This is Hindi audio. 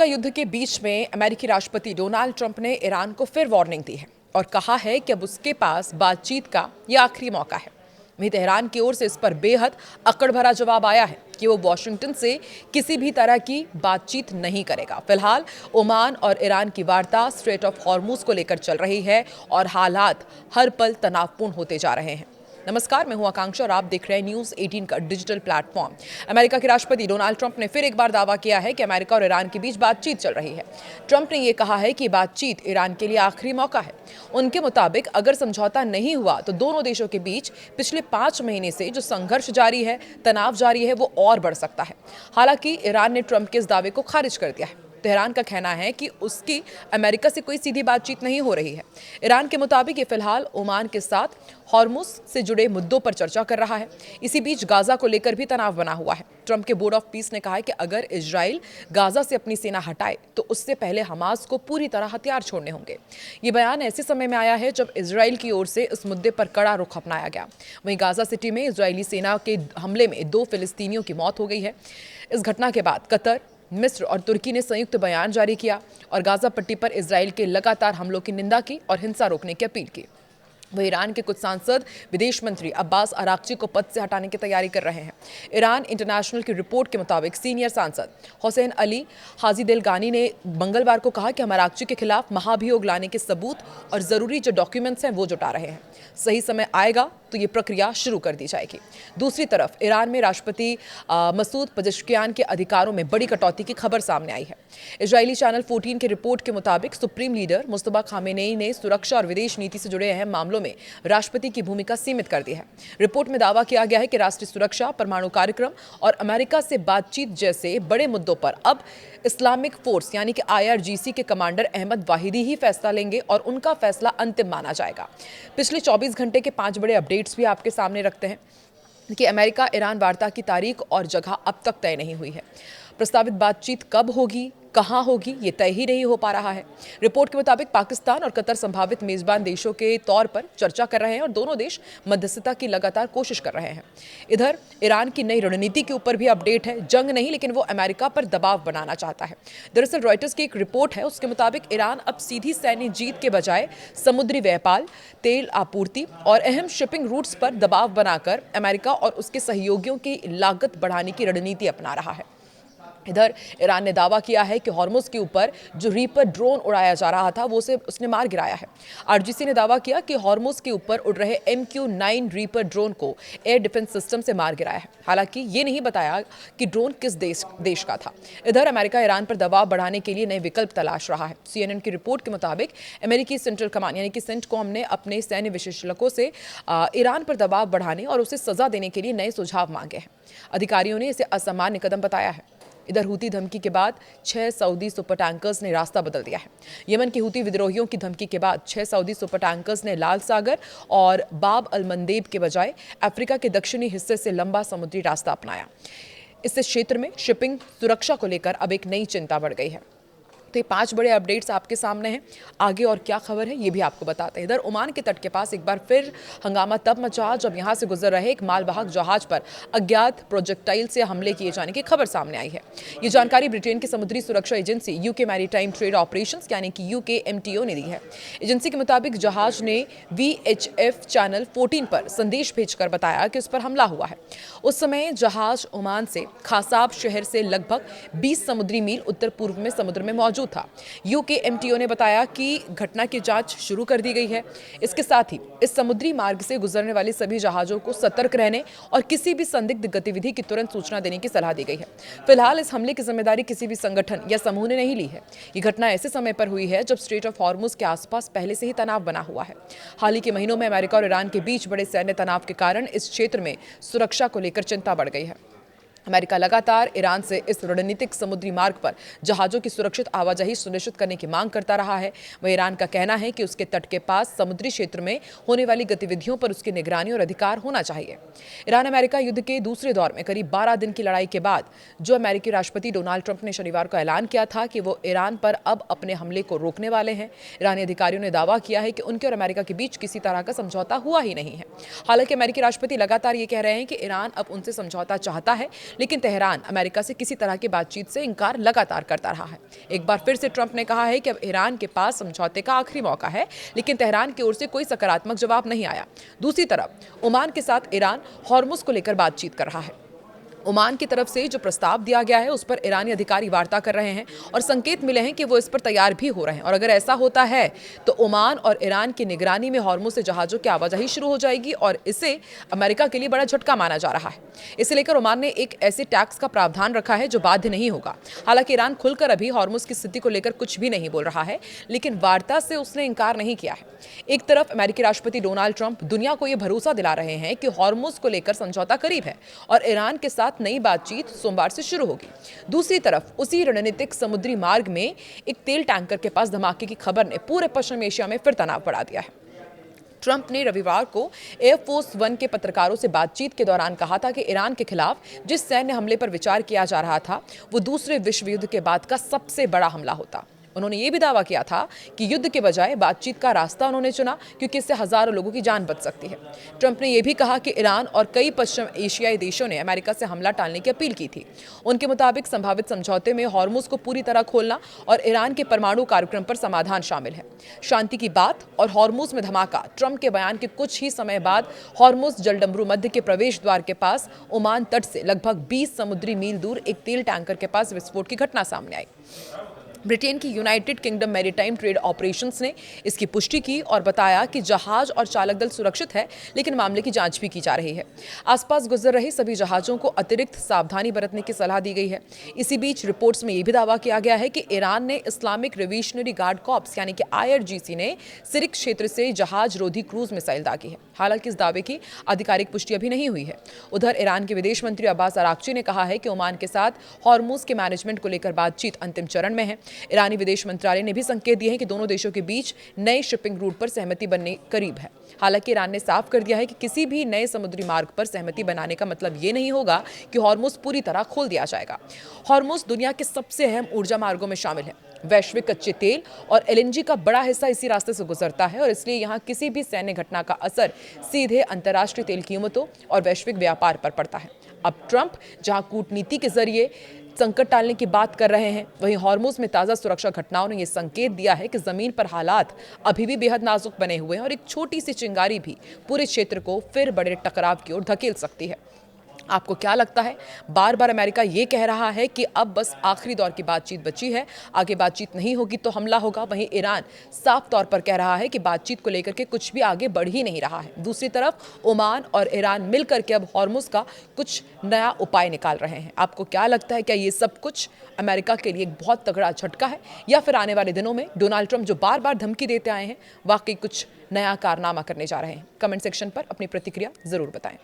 युद्ध के बीच में अमेरिकी राष्ट्रपति डोनाल्ड ट्रंप ने ईरान को फिर वार्निंग दी है और कहा है कि अब उसके पास बातचीत का यह आखिरी मौका है। वहीं तेहरान की ओर से इस पर बेहद अकड़ भरा जवाब आया है कि वो वॉशिंगटन से किसी भी तरह की बातचीत नहीं करेगा। फिलहाल ओमान और ईरान की वार्ता स्ट्रेट ऑफ हॉर्मुज को लेकर चल रही है और हालात हर पल तनावपूर्ण होते जा रहे हैं। नमस्कार, मैं हूं आकांक्षा और आप देख रहे हैं न्यूज़ 18 का डिजिटल प्लेटफॉर्म। अमेरिका के राष्ट्रपति डोनाल्ड ट्रंप ने फिर एक बार दावा किया है कि अमेरिका और ईरान के बीच बातचीत चल रही है। ट्रंप ने यह कहा है कि बातचीत ईरान के लिए आखिरी मौका है। उनके मुताबिक अगर समझौता नहीं हुआ तो दोनों देशों के बीच पिछले 5 महीने से जो संघर्ष जारी है, तनाव जारी है, वो और बढ़ सकता है। हालांकि ईरान ने ट्रंप के इस दावे को खारिज कर दिया है। तेहरान का कहना है कि उसकी अमेरिका से कोई सीधी बातचीत नहीं हो रही है। ईरान के मुताबिक ये फिलहाल ओमान के साथ हॉर्मुज से जुड़े मुद्दों पर चर्चा कर रहा है। इसी बीच गाजा को लेकर भी तनाव बना हुआ है। ट्रंप के बोर्ड ऑफ पीस ने कहा है कि अगर इजराइल गाजा से अपनी सेना हटाए तो उससे पहले हमास को पूरी तरह हथियार छोड़ने होंगे। ये बयान ऐसे समय में आया है जब इजराइल की ओर से इस मुद्दे पर कड़ा रुख अपनाया गया। वहीं गाजा सिटी में इजरायली सेना के हमले में 2 फिलिस्तीनियों की मौत हो गई है। इस घटना के बाद कतर, मिस्र और तुर्की ने संयुक्त बयान जारी किया और गाजा पट्टी पर इजराइल के लगातार हमलों की निंदा की और हिंसा रोकने की अपील की। वह ईरान के कुछ सांसद विदेश मंत्री अब्बास अराक्ची को पद से हटाने की तैयारी कर रहे हैं। ईरान इंटरनेशनल की रिपोर्ट के मुताबिक सीनियर सांसद हुसैन अली हाजी दिलगानी ने मंगलवार को कहा कि हम अराक्ची के खिलाफ महाभियोग लाने के सबूत और जरूरी जो डॉक्यूमेंट्स हैं वो जुटा रहे हैं। सही समय आएगा तो ये प्रक्रिया शुरू कर दी जाएगी। दूसरी तरफ ईरान में राष्ट्रपति मसूद पजेश्कियान के अधिकारों में बड़ी कटौती की खबर सामने आई है। इजरायली चैनल 14 की रिपोर्ट के मुताबिक सुप्रीम लीडर मुस्तफा खामेनेई ने सुरक्षा और विदेश नीति से जुड़े अहम मामलों में राष्ट्रपति की भूमिका सीमित कर दी है। रिपोर्ट में दावा किया गया है कि राष्ट्रीय सुरक्षा, परमाणु कार्यक्रम और अमेरिका से बातचीत जैसे बड़े मुद्दों पर अब इस्लामिक फोर्स यानी कि IRGC के कमांडर अहमद वाहिदी ही फैसला लेंगे और उनका फैसला अंतिम माना जाएगा। पिछले 24 घंटे के 5 बड़े अपडेट्स भी आपके सामने रखते हैं कि अमेरिका ईरान वार्ता की तारीख और जगह अब तक तय नहीं हुई है। प्रस्तावित बातचीत कब होगी, कहां होगी, ये तय ही नहीं हो पा रहा है। रिपोर्ट के मुताबिक पाकिस्तान और कतर संभावित मेजबान देशों के तौर पर चर्चा कर रहे हैं और दोनों देश मध्यस्थता की लगातार कोशिश कर रहे हैं। इधर ईरान की नई रणनीति के ऊपर भी अपडेट है। जंग नहीं, लेकिन वो अमेरिका पर दबाव बनाना चाहता है। दरअसल रॉयटर्स की एक रिपोर्ट है, उसके मुताबिक ईरान अब सीधी सैन्य जीत के बजाय समुद्री व्यापार, तेल आपूर्ति और अहम शिपिंग रूट्स पर दबाव बनाकर अमेरिका और उसके सहयोगियों की लागत बढ़ाने की रणनीति अपना रहा है। इधर ईरान ने दावा किया है कि हॉर्मुज के ऊपर जो रीपर ड्रोन उड़ाया जा रहा था वो उसने मार गिराया है। RGC ने दावा किया कि हॉर्मुज के ऊपर उड़ रहे MQ-9 रीपर ड्रोन को एयर डिफेंस सिस्टम से मार गिराया है। हालांकि ये नहीं बताया कि ड्रोन किस देश का था। इधर अमेरिका ईरान पर दबाव बढ़ाने के लिए नए विकल्प तलाश रहा है। CNN की रिपोर्ट के मुताबिक अमेरिकी सेंट्रल कमांड यानी कि सेंटकॉम ने अपने सैन्य विशेषज्ञों से ईरान पर दबाव बढ़ाने और उसे सजा देने के लिए नए सुझाव मांगे हैं। अधिकारियों ने इसे असामान्य कदम बताया है। इधर हूती धमकी के बाद 6 सऊदी सुपर टैंकर्स ने रास्ता बदल दिया है। यमन की हूती विद्रोहियों की धमकी के बाद 6 सऊदी सुपर टैंकर्स ने लाल सागर और बाब अल मंदेब के बजाय अफ्रीका के दक्षिणी हिस्से से लंबा समुद्री रास्ता अपनाया। इससे क्षेत्र में शिपिंग सुरक्षा को लेकर अब एक नई चिंता बढ़ गई है। तो ये 5 बड़े अपडेट्स आपके सामने हैं। आगे और क्या खबर है ये भी आपको बताते हैं। इधर ओमान के तट के पास एक बार फिर हंगामा तब मचा जब यहां से गुजर रहे एक मालवाहक जहाज पर अज्ञात प्रोजेक्टाइल से हमले किए जाने की खबर सामने आई है। ये जानकारी ब्रिटेन की समुद्री सुरक्षा agency UK maritime trade operations यानी कि UKMTO ने दी है। एजेंसी के मुताबिक जहाज ने VHF चैनल 14 पर संदेश भेजकर बताया कि उस पर हमला हुआ है। उस समय जहाज ओमान से खासाब शहर से लगभग 20 समुद्री मील उत्तर पूर्व में समुद्र में मौजूद था। UKMTO ने बताया कि घटना की जांच शुरू कर दी गई है। इसके साथ ही इस समुद्री मार्ग से गुजरने वाले सभी जहाजों को सतर्क रहने और किसी भी संदिग्ध गतिविधि की तुरंत सूचना देने की सलाह दी गई है। फिलहाल इस हमले की जिम्मेदारी किसी भी संगठन या समूह ने नहीं ली है। ये घटना ऐसे समय पर हुई है जब स्ट्रेट ऑफ हॉर्मुज के आसपास पहले से ही तनाव बना हुआ है। हाल ही के महीनों में अमेरिका और ईरान के बीच बड़े सैन्य तनाव के कारण इस क्षेत्र में सुरक्षा को लेकर चिंता बढ़ गई है। अमेरिका लगातार ईरान से इस रणनीतिक समुद्री मार्ग पर जहाजों की सुरक्षित आवाजाही सुनिश्चित करने की मांग करता रहा है। वह ईरान का कहना है कि उसके तट के पास समुद्री क्षेत्र में होने वाली गतिविधियों पर उसकी निगरानी और अधिकार होना चाहिए। ईरान अमेरिका युद्ध के दूसरे दौर में करीब 12 दिन की लड़ाई के बाद जो अमेरिकी राष्ट्रपति डोनाल्ड ट्रंप ने शनिवार को ऐलान किया था कि वो ईरान पर अब अपने हमले को रोकने वाले हैं। ईरानी अधिकारियों ने दावा किया है कि उनके और अमेरिका के बीच किसी तरह का समझौता हुआ ही नहीं है। हालांकि अमेरिकी राष्ट्रपति लगातार ये कह रहे हैं कि ईरान अब उनसे समझौता चाहता है, लेकिन तेहरान अमेरिका से किसी तरह की बातचीत से इनकार लगातार करता रहा है। एक बार फिर से ट्रंप ने कहा है कि अब ईरान के पास समझौते का आखिरी मौका है, लेकिन तेहरान की ओर से कोई सकारात्मक जवाब नहीं आया। दूसरी तरफ ओमान के साथ ईरान हॉर्मुज को लेकर बातचीत कर रहा है। ओमान की तरफ से जो प्रस्ताव दिया गया है उस पर ईरानी अधिकारी वार्ता कर रहे हैं और संकेत मिले हैं कि वो इस पर तैयार भी हो रहे हैं। और अगर ऐसा होता है तो ओमान और ईरान की निगरानी में हॉर्मुज से जहाजों की आवाजाही शुरू हो जाएगी और इसे अमेरिका के लिए बड़ा झटका माना जा रहा है। इसे लेकर ओमान ने एक ऐसे टैक्स का प्रावधान रखा है जो बाध्य नहीं होगा। हालांकि ईरान खुलकर अभी हॉर्मुज की स्थिति को लेकर कुछ भी नहीं बोल रहा है, लेकिन वार्ता से उसने इनकार नहीं किया है। एक तरफ अमेरिकी राष्ट्रपति डोनाल्ड ट्रंप दुनिया को यह भरोसा दिला रहे हैं कि हॉर्मुज को लेकर समझौता करीब है और ईरान के साथ नई बातचीत सोमवार से शुरू होगी। दूसरी तरफ उसी रणनीतिक समुद्री मार्ग में एक तेल टैंकर के पास धमाके की खबर ने पूरे पश्चिम एशिया में फिर तनाव बढ़ा दिया है। ट्रंप ने रविवार को एयरफोर्स वन के पत्रकारों से बातचीत के दौरान कहा था कि ईरान के खिलाफ जिस सैन्य हमले पर विचार किया जा रहा था वो दूसरे विश्व युद्ध के बाद का सबसे बड़ा हमला होता। उन्होंने ये भी दावा किया था कि युद्ध के बजाय बातचीत का रास्ता उन्होंने चुना क्योंकि इससे हजारों लोगों की जान बच सकती है। ट्रंप ने यह भी कहा कि ईरान और कई पश्चिम एशियाई देशों ने अमेरिका से हमला टालने की अपील की थी। उनके मुताबिक संभावित समझौते में हॉर्मुज को पूरी तरह खोलना और ईरान के परमाणु कार्यक्रम पर समाधान शामिल है। शांति की बात और हॉर्मुज में धमाका। ट्रंप के बयान के कुछ ही समय बाद हॉर्मुज जलडमरू मध्य के प्रवेश द्वार के पास ओमान तट से लगभग 20 समुद्री मील दूर एक तेल टैंकर के पास विस्फोट की घटना सामने आई। ब्रिटेन की United kingdom maritime trade operations ने इसकी पुष्टि की और बताया कि जहाज और चालक दल सुरक्षित है, लेकिन मामले की जांच भी की जा रही है। आसपास गुजर रहे सभी जहाजों को अतिरिक्त सावधानी बरतने की सलाह दी गई है। इसी बीच रिपोर्ट्स में यह भी दावा किया गया है कि ईरान ने इस्लामिक रिवोल्यूशनरी गार्ड कॉर्प्स यानी कि IRGC ने सिरिक क्षेत्र से जहाज रोधी क्रूज मिसाइल दागी है। हालांकि इस दावे की आधिकारिक पुष्टि अभी नहीं हुई है। उधर ईरान के विदेश मंत्री अब्बास अराक्ची ने कहा है कि ओमान के साथ हॉर्मुज के मैनेजमेंट को लेकर बातचीत अंतिम चरण में है। ईरानी विदेश मंत्रालय ने भी संकेत दिए हैं कि दोनों देशों के बीच नए शिपिंग रूट पर सहमति बनने करीब है। हालांकि ईरान ने साफ कर दिया है कि किसी भी नए समुद्री मार्ग पर सहमति बनाने का मतलब ये नहीं होगा कि हॉर्मुज पूरी तरह खोल दिया जाएगा। हॉर्मुज दुनिया के सबसे अहम ऊर्जा मार्गों में शामिल है। वैश्विक कच्चे तेल और LNG का बड़ा हिस्सा इसी रास्ते से गुजरता है और इसलिए यहाँ किसी भी सैन्य घटना का असर सीधे अंतर्राष्ट्रीय तेल कीमतों और वैश्विक व्यापार पर पड़ता है। अब ट्रंप जहाँ कूटनीति के जरिए संकट टालने की बात कर रहे हैं, वहीं हॉर्मुज में ताज़ा सुरक्षा घटनाओं ने यह संकेत दिया है कि जमीन पर हालात अभी भी बेहद नाजुक बने हुए हैं और एक छोटी सी चिंगारी भी पूरे क्षेत्र को फिर बड़े टकराव की ओर धकेल सकती है। आपको क्या लगता है? बार बार अमेरिका ये कह रहा है कि अब बस आखिरी दौर की बातचीत बची है, आगे बातचीत नहीं होगी तो हमला होगा। वहीं ईरान साफ तौर पर कह रहा है कि बातचीत को लेकर के कुछ भी आगे बढ़ ही नहीं रहा है। दूसरी तरफ ओमान और ईरान मिलकर के अब हॉर्मुज का कुछ नया उपाय निकाल रहे हैं। आपको क्या लगता है, क्या ये सब कुछ अमेरिका के लिए एक बहुत तगड़ा झटका है या फिर आने वाले दिनों में डोनाल्ड ट्रंप जो बार बार धमकी देते आए हैं वाकई कुछ नया कारनामा करने जा रहे हैं? कमेंट सेक्शन पर अपनी प्रतिक्रिया जरूर बताएं।